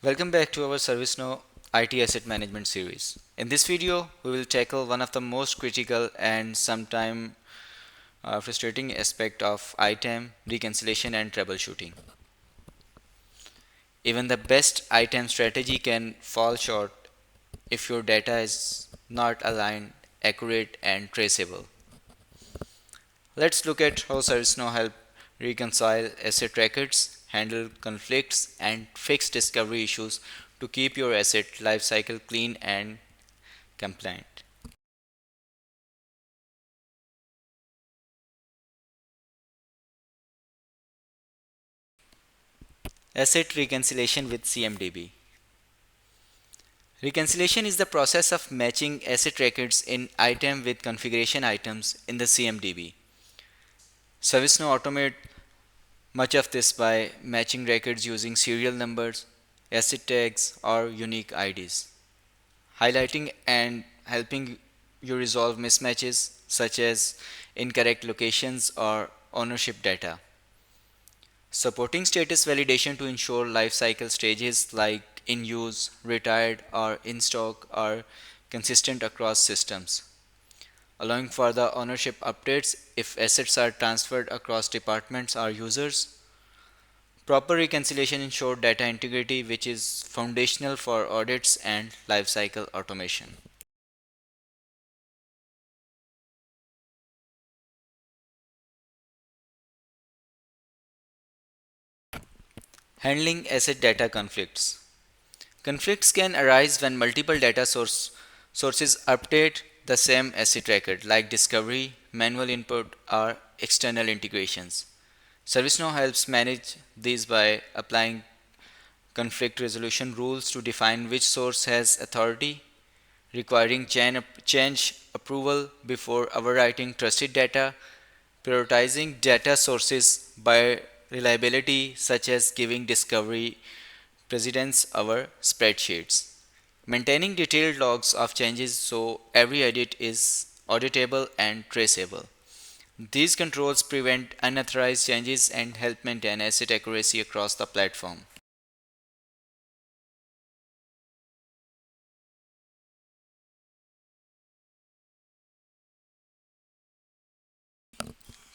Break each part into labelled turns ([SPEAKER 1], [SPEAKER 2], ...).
[SPEAKER 1] Welcome back to our ServiceNow IT Asset Management series. In this video, we will tackle one of the most critical and sometimes frustrating aspect of ITAM, reconciliation and troubleshooting. Even the best ITAM strategy can fall short if your data is not aligned, accurate and traceable. Let's look at how ServiceNow help reconcile asset records, handle conflicts, and fix discovery issues to keep your asset lifecycle clean and compliant. Asset reconciliation with CMDB. Reconciliation is the process of matching asset records in item with configuration items in the CMDB. ServiceNow automate much of this by matching records using serial numbers, asset tags, or unique IDs, highlighting and helping you resolve mismatches such as incorrect locations or ownership data. Supporting status validation to ensure lifecycle stages like in use, retired, or in stock are consistent across systems. Allowing further ownership updates if assets are transferred across departments or users. Proper reconciliation ensures data integrity, which is foundational for audits and lifecycle automation. Handling asset data conflicts. Conflicts can arise when multiple sources update the same asset record, like discovery, manual input, or external integrations. ServiceNow helps manage these by applying conflict resolution rules to define which source has authority, requiring change approval before overwriting trusted data, prioritizing data sources by reliability, such as giving discovery precedence over spreadsheets, maintaining detailed logs of changes so every edit is auditable and traceable. These controls prevent unauthorized changes and help maintain asset accuracy across the platform.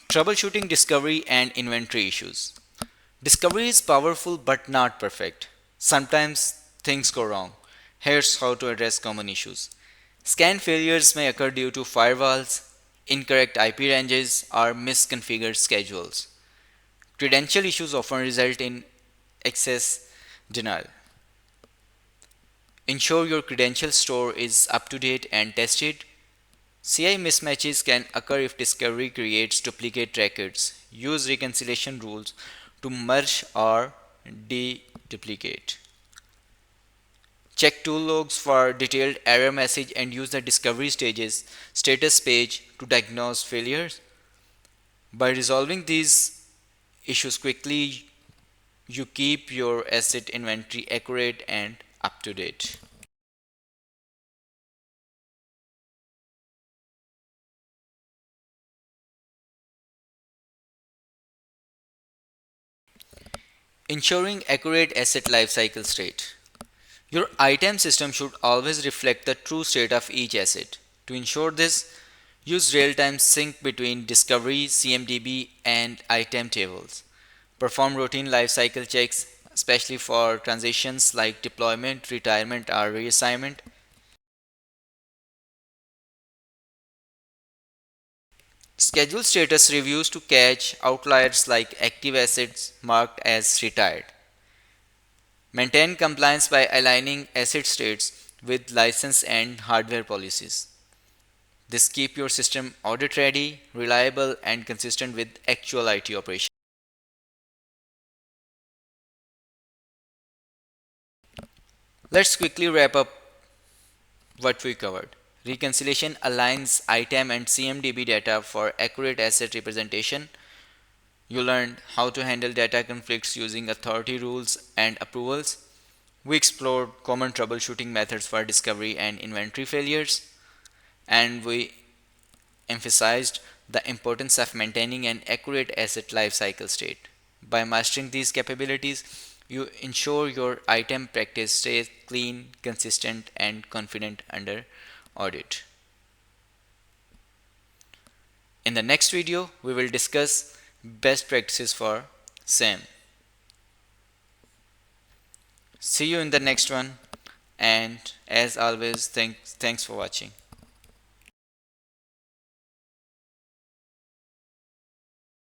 [SPEAKER 1] Troubleshooting discovery and inventory issues. Discovery is powerful but not perfect. Sometimes things go wrong. Here's how to address common issues. Scan failures may occur due to firewalls, incorrect IP ranges, or misconfigured schedules. Credential issues often result in access denial. Ensure your credential store is up to date and tested. CI mismatches can occur if discovery creates duplicate records. Use reconciliation rules to merge or de-duplicate. Check tool logs for detailed error message and use the discovery stages status page to diagnose failures. By resolving these issues quickly, you keep your asset inventory accurate and up to date. Ensuring accurate asset lifecycle state. Your item system should always reflect the true state of each asset. To ensure this, use real-time sync between discovery, CMDB, and item tables. Perform routine lifecycle checks, especially for transitions like deployment, retirement, or reassignment. Schedule status reviews to catch outliers like active assets marked as retired. Maintain compliance by aligning asset states with license and hardware policies. This keep your system audit ready, reliable, and consistent with actual IT operations. Let's quickly wrap up what we covered. Reconciliation aligns ITAM and CMDB data for accurate asset representation. You learned how to handle data conflicts using authority rules and approvals. We explored common troubleshooting methods for discovery and inventory failures, and we emphasized the importance of maintaining an accurate asset lifecycle state. By mastering these capabilities, You ensure your item practice stays clean, consistent, and confident under audit. In the next video, we will discuss best practices for SAM. See you in the next one, and as always, thanks for watching.